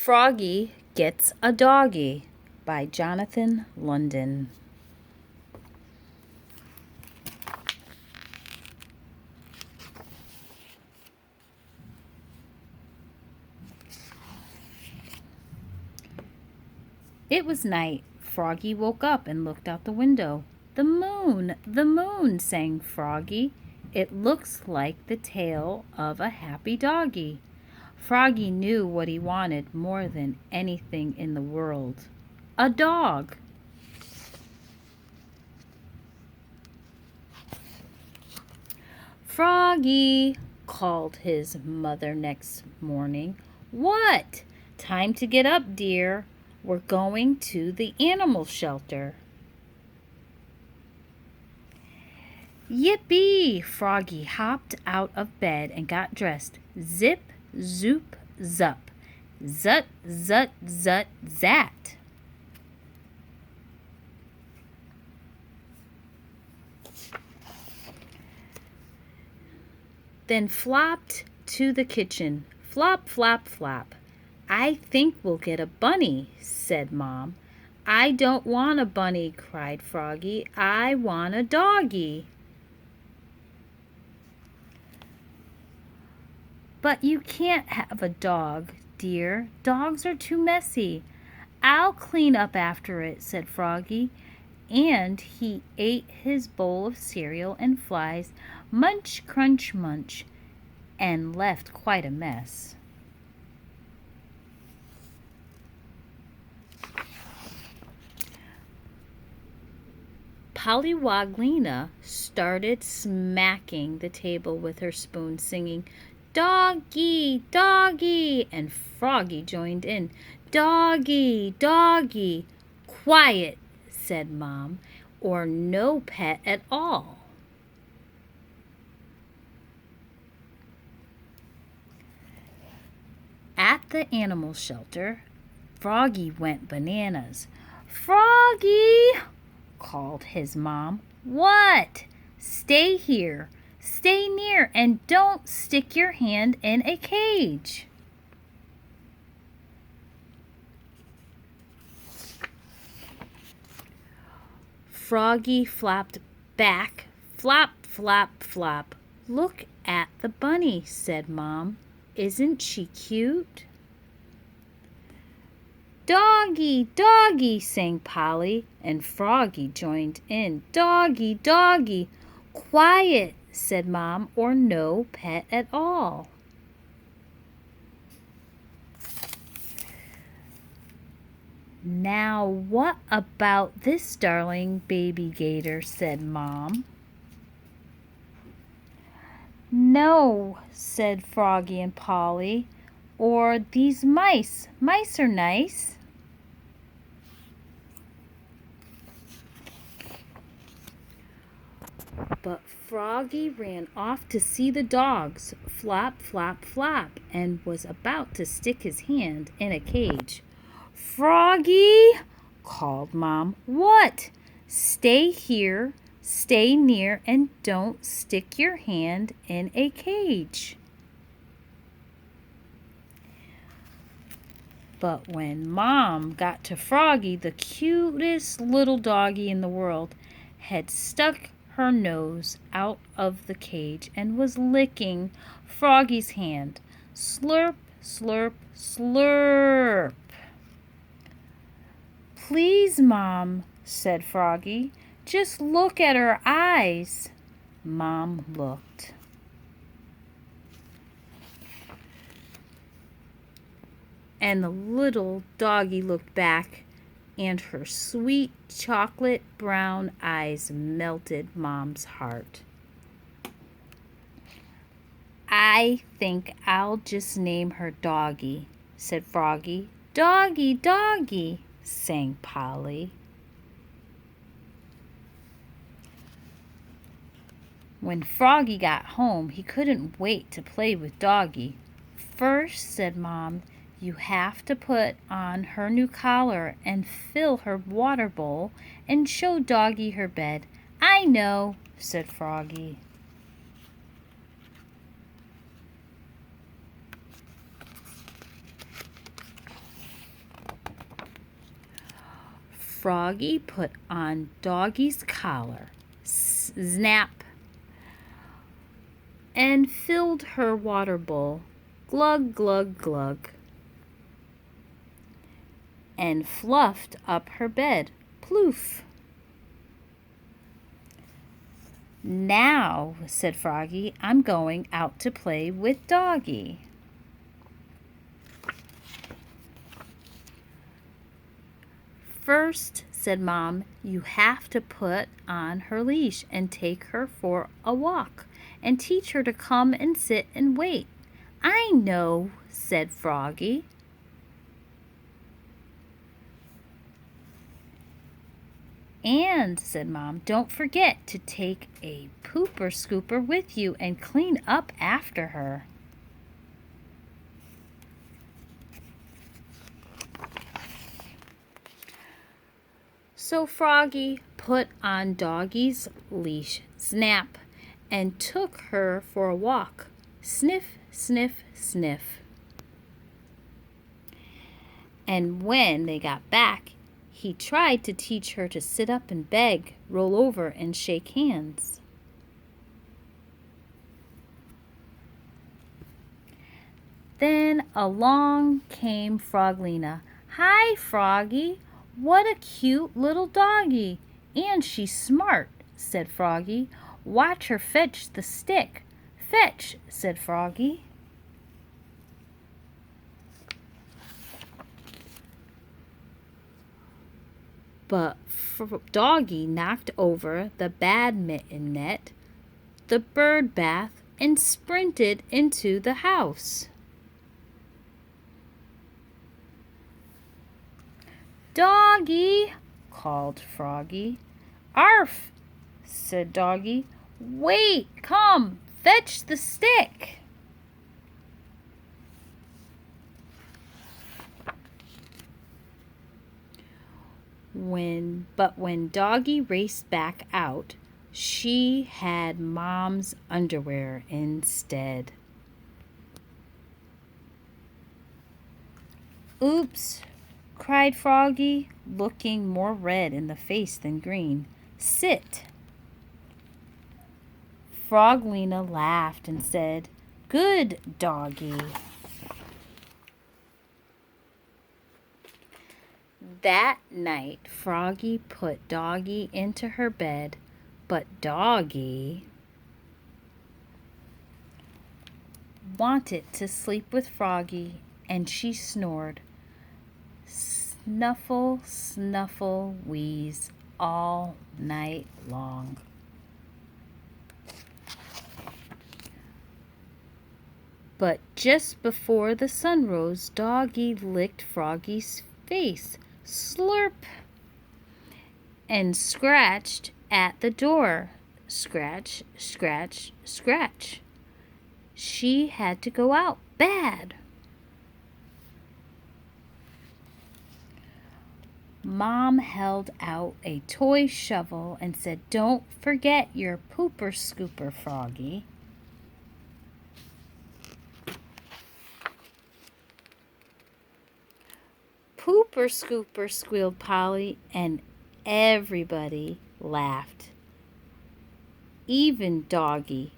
Froggy Gets a Doggy by Jonathan London. It was night. Froggy woke up and looked out the window. The moon, sang Froggy. It looks like the tail of a happy doggy. Froggy knew what he wanted more than anything in the world. A dog. Froggy, called his mother next morning. What? Time to get up, dear. We're going to the animal shelter. Yippee! Froggy hopped out of bed and got dressed. Zip, zoop, zup. Zut, zut, zut, zat. Then flopped to the kitchen. Flop, flop, flop. I think we'll get a bunny, said Mom. I don't want a bunny, cried Froggy. I want a doggy. But you can't have a dog, dear. Dogs are too messy. I'll clean up after it, said Froggy. And he ate his bowl of cereal and flies, munch, crunch, munch, and left quite a mess. Pollywogilina started smacking the table with her spoon, singing, Doggy, doggy, and Froggy joined in. Doggy, doggy. Quiet, said Mom, or no pet at all. At the animal shelter, Froggy went bananas. Froggy, called his mom. What? Stay here. Stay near and don't stick your hand in a cage. Froggy flopped back. Flop, flop, flop. Look at the bunny, said Mom. Isn't she cute? Doggy, doggy, sang Polly, and Froggy joined in. Doggy, doggy. Quiet, said Mom, or no pet at all. Now what about this darling baby gator, said Mom. No, said Froggy and Polly, or these mice. Mice are nice. But Froggy ran off to see the dogs, flop, flop, flop, and was about to stick his hand in a cage. Froggy, called Mom. What? Stay here, stay near, and don't stick your hand in a cage. But when Mom got to Froggy, the cutest little doggy in the world had stuck her nose out of the cage and was licking Froggy's hand. Slurp, slurp, slurp. Please, Mom, said Froggy. Just look at her eyes. Mom looked. And the little doggy looked back, and her sweet chocolate brown eyes melted Mom's heart. I think I'll just name her Doggy, said Froggy. Doggy, doggy, sang Polly. When Froggy got home, he couldn't wait to play with Doggy. First, said Mom, you have to put on her new collar and fill her water bowl and show Doggy her bed. I know, said Froggy. Froggy put on Doggy's collar, snap, and filled her water bowl, glug, glug, glug, and fluffed up her bed, ploof. Now, said Froggy, I'm going out to play with Doggy. First, said Mom, you have to put on her leash and take her for a walk and teach her to come and sit and wait. I know, said Froggy. And, said Mom, don't forget to take a pooper scooper with you and clean up after her. So Froggy put on Doggy's leash, snap, and took her for a walk, sniff, sniff, sniff. And when they got back, he tried to teach her to sit up and beg, roll over, and shake hands. Then along came Froglina. Hi, Froggy. What a cute little doggie. And she's smart, said Froggy. Watch her fetch the stick. Fetch, said Froggy. But Doggy knocked over the badminton net, the bird bath, and sprinted into the house. Doggy, called Froggy. Arf, said Doggy. Wait, come, fetch the stick. But when Doggy raced back out, she had Mom's underwear instead. Oops, cried Froggy, looking more red in the face than green. Sit. Froglina laughed and said, Good, Doggy. That night, Froggy put Doggy into her bed, but Doggy wanted to sleep with Froggy, and she snored. Snuffle, snuffle, wheeze all night long. But just before the sun rose, Doggy licked Froggy's face, slurp, and scratched at the door. Scratch, scratch, scratch. She had to go out bad. Mom held out a toy shovel and said, Don't forget your pooper scooper, Froggy. Pooper scooper, squealed Polly, and everybody laughed. Even Doggy,